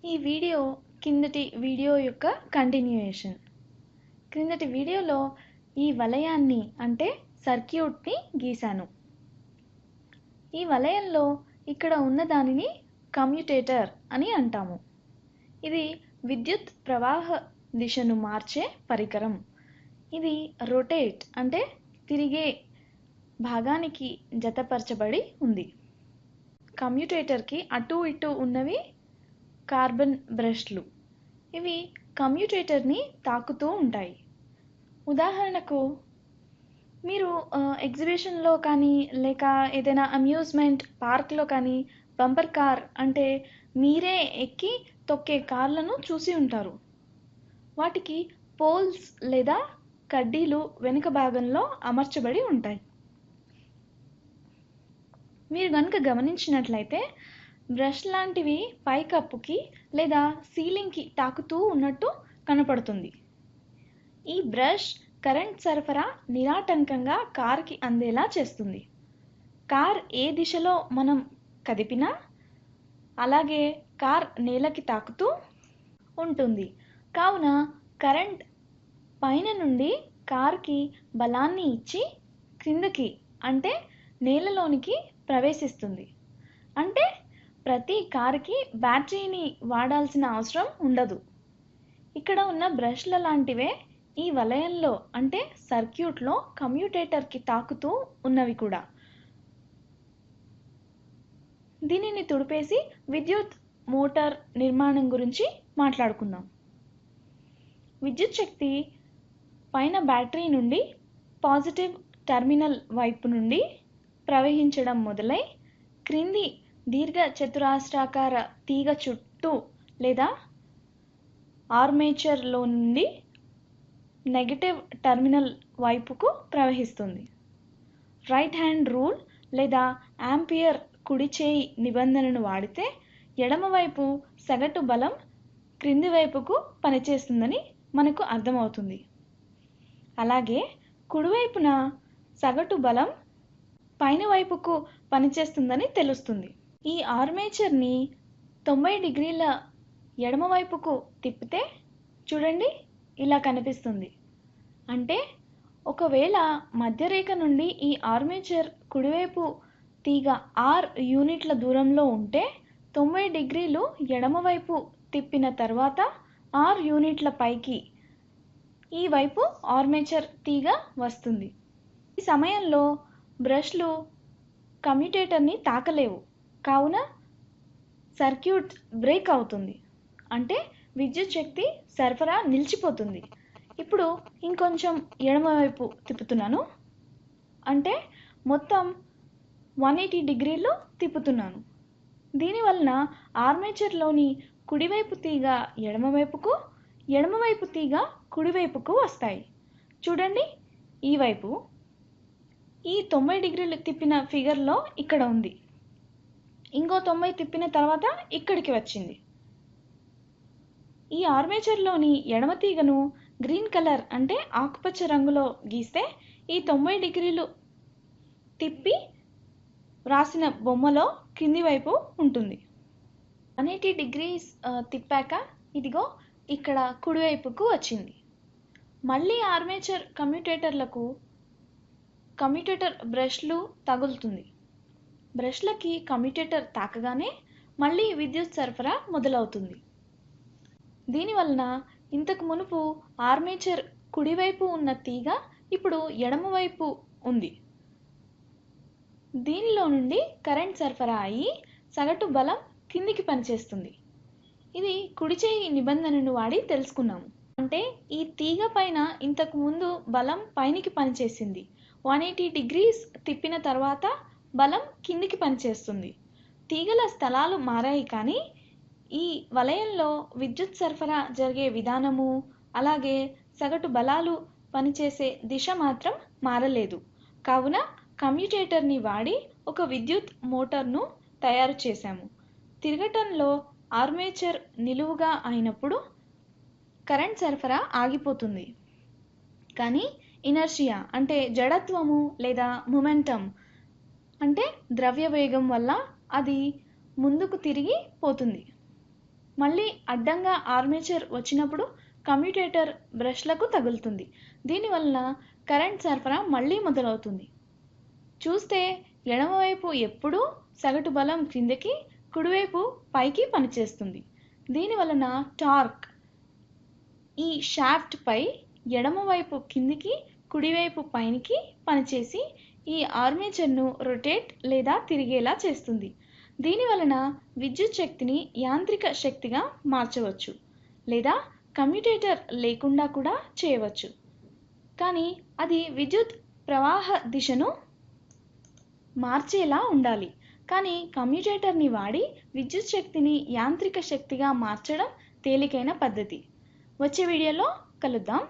ఈ వీడియో కిందటి వీడియో యొక్క కంటిన్యూయేషన్. క్రిందటి వీడియోలో ఈ వలయాన్ని అంటే సర్క్యూట్ని గీశాను. ఈ వలయంలో ఇక్కడ ఉన్న దానిని కమ్యుటేటర్ అని అంటాము. ఇది విద్యుత్ ప్రవాహ దిశను మార్చే పరికరం. ఇది రొటేట్ అంటే తిరిగే భాగానికి జతపరచబడి ఉంది. కమ్యుటేటర్కి అటు ఇటు ఉన్నవి కార్బన్ బ్రష్లు. ఇవి కమ్యుటేటర్ని తాకుతూ ఉంటాయి. ఉదాహరణకు మీరు ఎగ్జిబిషన్లో కానీ లేక ఏదైనా అమ్యూజ్మెంట్ పార్క్లో కానీ బంపర్ కార్ అంటే మీరే ఎక్కి తొక్కే కార్లను చూసి ఉంటారు. వాటికి పోల్స్ లేదా కడ్డీలు వెనుక భాగంలో అమర్చబడి ఉంటాయి. మీరు కనుక గమనించినట్లయితే బ్రష్ లాంటివి పైకప్పుకి లేదా సీలింగ్కి తాకుతూ ఉన్నట్టు కనపడుతుంది. ఈ బ్రష్ కరెంట్ సరఫరా నిరాటంకంగా కార్కి అందేలా చేస్తుంది. కార్ ఏ దిశలో మనం కదిపినా అలాగే కార్ నేలకి తాకుతూ ఉంటుంది. కావున కరెంట్ పైన నుండి కార్కి బలాన్ని ఇచ్చి క్రిందకి అంటే నేలలోనికి ప్రవేశిస్తుంది. అంటే ప్రతి కారుకి బ్యాటరీని వాడాల్సిన అవసరం ఉండదు. ఇక్కడ ఉన్న బ్రష్ల లాంటివే ఈ వలయంలో అంటే సర్క్యూట్లో కమ్యుటేటర్కి తాకుతూ ఉన్నవి కూడా. దీనిని తుడిపేసి విద్యుత్ మోటార్ నిర్మాణం గురించి మాట్లాడుకుందాం. విద్యుత్ శక్తి పైన బ్యాటరీ నుండి పాజిటివ్ టెర్మినల్ వైపు నుండి ప్రవహించడం మొదలై క్రింది దీర్ఘ చతురస్రాకార తీగ చుట్టూ లేదా ఆర్మేచర్లో నుండి నెగటివ్ టెర్మినల్ వైపుకు ప్రవహిస్తుంది. రైట్ హ్యాండ్ రూల్ లేదా యాంపియర్ కుడి చేయి నిబంధనను వాడితే ఎడమవైపు సగటు బలం క్రింది వైపుకు పనిచేస్తుందని మనకు అర్థమవుతుంది. అలాగే కుడివైపున సగటు బలం పైన వైపుకు పనిచేస్తుందని తెలుస్తుంది. ఈ ఆర్మేచర్ని 90 డిగ్రీల ఎడమవైపుకు తిప్పితే చూడండి ఇలా కనిపిస్తుంది. అంటే ఒకవేళ మధ్యరేఖ నుండి ఈ ఆర్మేచర్ కుడివైపు తీగ R యూనిట్ల దూరంలో ఉంటే 90 డిగ్రీలు ఎడమవైపు తిప్పిన తర్వాత R యూనిట్ల పైకి ఈ వైపు ఆర్మేచర్ తీగ వస్తుంది. ఈ సమయంలో బ్రష్లు కమ్యుటేటర్ని తాకలేవు. కావున సర్క్యూట్ బ్రేక్ అవుతుంది. అంటే విద్యుత్ శక్తి సరఫరా నిలిచిపోతుంది. ఇప్పుడు ఇంకొంచెం ఎడమవైపు తిప్పుతున్నాను. అంటే మొత్తం 180 డిగ్రీలు తిప్పుతున్నాను. దీనివలన ఆర్మేచర్లోని కుడివైపు తీగ ఎడమవైపుకు, ఎడమవైపు తీగ కుడివైపుకు వస్తాయి. చూడండి ఈ వైపు ఈ 90 డిగ్రీలు తిప్పిన ఫిగర్లో ఇక్కడ ఉంది. ఇంకో 90 తిప్పిన తర్వాత ఇక్కడికి వచ్చింది. ఈ ఆర్మేచర్లోని ఎడమ తీగను గ్రీన్ కలర్ అంటే ఆకుపచ్చ రంగులో గీస్తే ఈ 90 డిగ్రీలు తిప్పి రాసిన బొమ్మలో కింది వైపు ఉంటుంది. 180 డిగ్రీస్ తిప్పాక ఇదిగో ఇక్కడ కుడివైపుకు వచ్చింది. మళ్ళీ ఆర్మేచర్ కమ్యుటేటర్లకు కమ్యుటేటర్ బ్రష్లు తగులుతుంది. బ్రష్లకి కమ్యుటేటర్ తాకగానే మళ్ళీ విద్యుత్ సరఫరా మొదలవుతుంది. దీనివలన ఇంతకు మునుపు ఆర్మేచర్ కుడివైపు ఉన్న తీగ ఇప్పుడు ఎడమవైపు ఉంది. దీనిలో నుండి కరెంట్ సరఫరా అయ్యి సగటు బలం కిందికి పనిచేస్తుంది. ఇది కుడి చేయి నిబంధనను వాడి తెలుసుకున్నాము. అంటే ఈ తీగ పైన ఇంతకు ముందు బలం పైనికి పనిచేసింది. 180 డిగ్రీస్ తిప్పిన తర్వాత బలం కిందికి పనిచేస్తుంది. తీగల స్థలాలు మారాయి కానీ ఈ వలయంలో విద్యుత్ సరఫరా జరిగే విధానము అలాగే సగటు బలాలు పనిచేసే దిశ మాత్రం మారలేదు. కావున కమ్యుటేటర్ని వాడి ఒక విద్యుత్ మోటార్ను తయారు చేశాము. తిరగటంలో ఆర్మేచర్ నిలువుగా అయినప్పుడు కరెంట్ సరఫరా ఆగిపోతుంది. కానీ ఇనర్షియా అంటే జడత్వము లేదా మొమెంటం అంటే ద్రవ్య వేగం వల్ల అది ముందుకు తిరిగి పోతుంది. మళ్ళీ అడ్డంగా ఆర్మేచర్ వచ్చినప్పుడు కమ్యూటేటర్ బ్రష్లకు తగులుతుంది. దీనివలన కరెంట్ సరఫరా మళ్ళీ మొదలవుతుంది. చూస్తే ఎడమవైపు ఎప్పుడూ సగటు బలం క్రిందకి, కుడివైపు పైకి పనిచేస్తుంది. దీనివలన టార్క్ ఈ షాఫ్ట్ పై ఎడమవైపు కిందికి, కుడివైపు పైకి పనిచేసి ఈ ఆర్మేచర్ను రొటేట్ లేదా తిరిగేలా చేస్తుంది. దీనివలన విద్యుత్ శక్తిని యాంత్రిక శక్తిగా మార్చవచ్చు లేదా కమ్యూటేటర్ లేకుండా కూడా చేయవచ్చు. కానీ అది విద్యుత్ ప్రవాహ దిశను మార్చేలా ఉండాలి. కానీ కమ్యూటేటర్ని వాడి విద్యుత్ శక్తిని యాంత్రిక శక్తిగా మార్చడం తేలికైన పద్ధతి. వచ్చే వీడియోలో కలుద్దాం.